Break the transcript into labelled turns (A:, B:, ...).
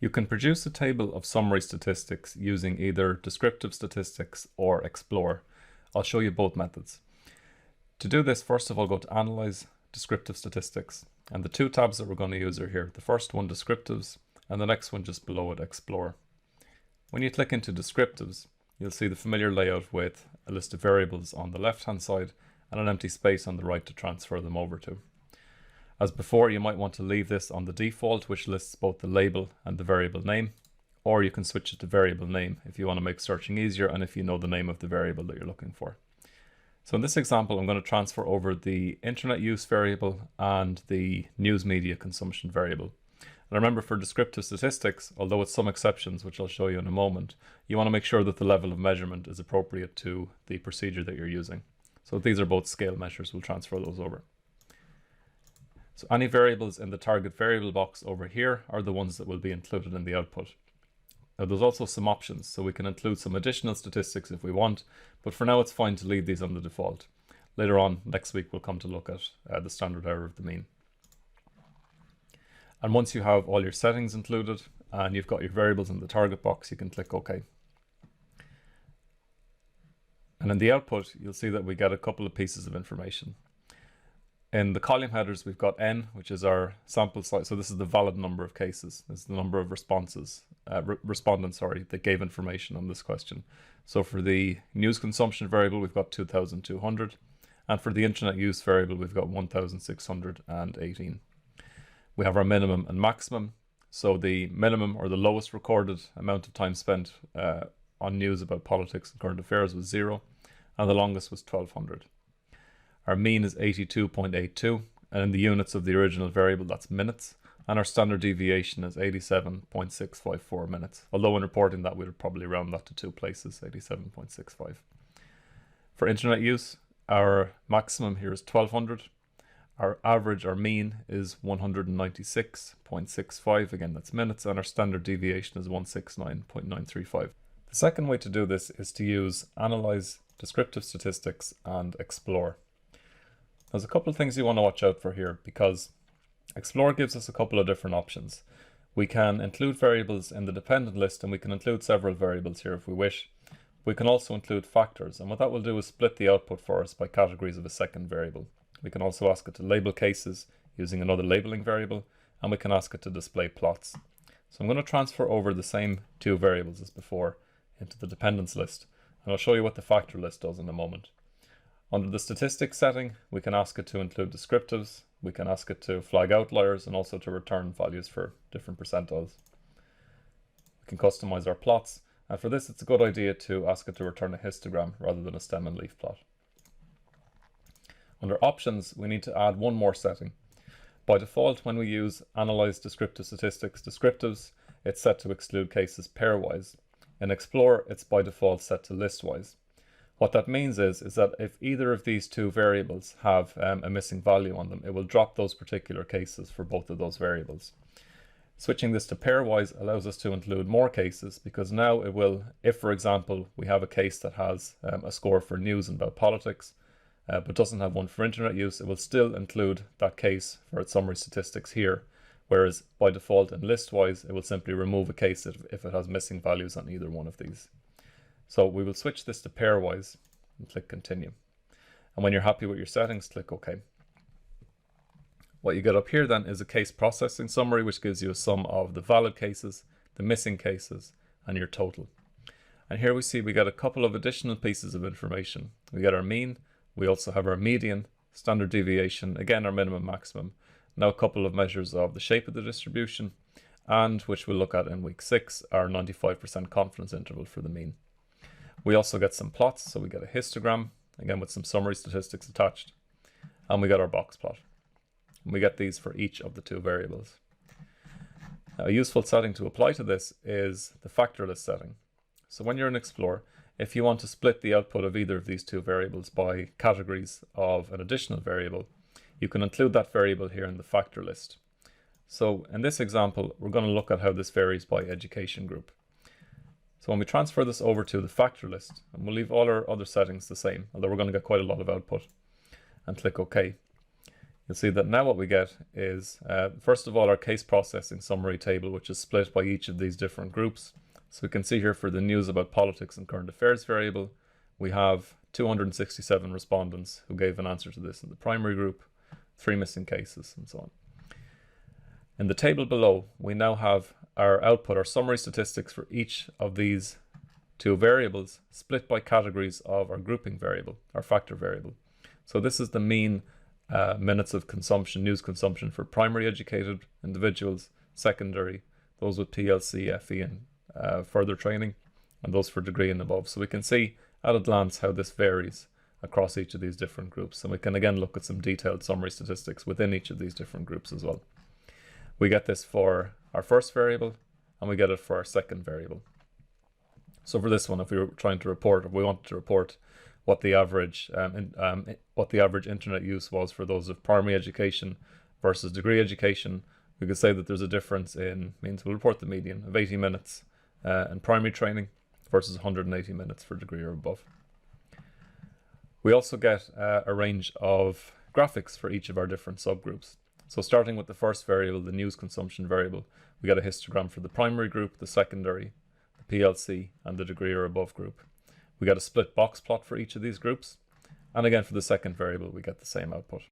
A: You can produce a table of summary statistics using either Descriptive Statistics or Explore. I'll show you both methods. To do this, first of all, go to Analyze, Descriptive Statistics. And the two tabs that we're going to use are here. The first one, Descriptives, and the next one just below it, Explore. When you click into Descriptives, you'll see the familiar layout with a list of variables on the left-hand side and an empty space on the right to transfer them over to. As before, you might want to leave this on the default, which lists both the label and the variable name, or you can switch it to variable name if you want to make searching easier and if you know the name of the variable that you're looking for. So in this example, I'm going to transfer over the internet use variable and the news media consumption variable. And remember, for descriptive statistics, although with some exceptions, which I'll show you in a moment, you want to make sure that the level of measurement is appropriate to the procedure that you're using. So these are both scale measures. We'll transfer those over. So any variables in the target variable box over here are the ones that will be included in the output. Now there's also some options, so we can include some additional statistics if we want, but for now it's fine to leave these on the default. Later on, next week, we'll come to look at the standard error of the mean. And once you have all your settings included and you've got your variables in the target box, you can click OK. And in the output, you'll see that we get a couple of pieces of information. In the column headers, we've got N, which is our sample size. So this is the valid number of cases. This is the number of respondents, that gave information on this question. So for the news consumption variable, we've got 2,200. And for the internet use variable, we've got 1,618. We have our minimum and maximum. So the minimum, or the lowest recorded amount of time spent on news about politics and current affairs, was 0. And the longest was 1,200. Our mean is 82.82, and in the units of the original variable, that's minutes, and our standard deviation is 87.654 minutes. Although in reporting that, we'd probably round that to two places, 87.65. For internet use, our maximum here is 1,200. Our average, our mean, is 196.65, again that's minutes, and our standard deviation is 169.935. The second way to do this is to use Analyze, Descriptive Statistics, and Explore. There's a couple of things you want to watch out for here, because Explore gives us a couple of different options. We can include variables in the dependent list, and we can include several variables here if we wish. We can also include factors, and what that will do is split the output for us by categories of a second variable. We can also ask it to label cases using another labeling variable, and we can ask it to display plots. So I'm going to transfer over the same two variables as before into the dependents list, and I'll show you what the factor list does in a moment. Under the statistics setting, we can ask it to include descriptives, we can ask it to flag outliers, and also to return values for different percentiles. We can customize our plots, and for this it's a good idea to ask it to return a histogram rather than a stem and leaf plot. Under options, we need to add one more setting. By default, when we use Analyze Descriptive Statistics Descriptives, it's set to exclude cases pairwise. In Explore, it's by default set to listwise. What that means is that if either of these two variables have a missing value on them, it will drop those particular cases for both of those variables. Switching this to pairwise allows us to include more cases, because now it will, if for example we have a case that has a score for news and about politics, but doesn't have one for internet use, it will still include that case for its summary statistics here, whereas by default in listwise it will simply remove a case if it has missing values on either one of these. So we will switch this to pairwise and click continue. And when you're happy with your settings, click OK. What you get up here then is a case processing summary, which gives you a sum of the valid cases, the missing cases, and your total. And here we see we get a couple of additional pieces of information. We get our mean, we also have our median, standard deviation, again our minimum maximum, now a couple of measures of the shape of the distribution, and which we'll look at in week 6, our 95% confidence interval for the mean. We also get some plots, so we get a histogram, again with some summary statistics attached, and we get our box plot. And we get these for each of the two variables. Now, a useful setting to apply to this is the factor list setting. So when you're in Explore, if you want to split the output of either of these two variables by categories of an additional variable, you can include that variable here in the factor list. So in this example, we're going to look at how this varies by education group. So when we transfer this over to the factor list, and we'll leave all our other settings the same, although we're going to get quite a lot of output, and click OK, you'll see that now what we get is, first of all, our case processing summary table, which is split by each of these different groups. So we can see here for the news about politics and current affairs variable, we have 267 respondents who gave an answer to this in the primary group, 3 missing cases, and so on. In the table below, we now have our output, our summary statistics for each of these 2 variables split by categories of our grouping variable, our factor variable. So this is the mean minutes of consumption, news consumption for primary educated individuals, secondary, those with PLC, FE and further training, and those for degree and above. So we can see at a glance how this varies across each of these different groups. And we can again look at some detailed summary statistics within each of these different groups as well. We get this for our first variable and we get it for our second variable. So for this one, if we were trying to report, if we wanted to report what the average internet use was for those of primary education versus degree education, we could say that there's a difference in, means we'll report the median of 80 minutes in primary training versus 180 minutes for degree or above. We also get a range of graphics for each of our different subgroups. So starting with the first variable, the news consumption variable, we get a histogram for the primary group, the secondary, the PLC, and the degree or above group. We get a split box plot for each of these groups. And again, for the second variable, we get the same output.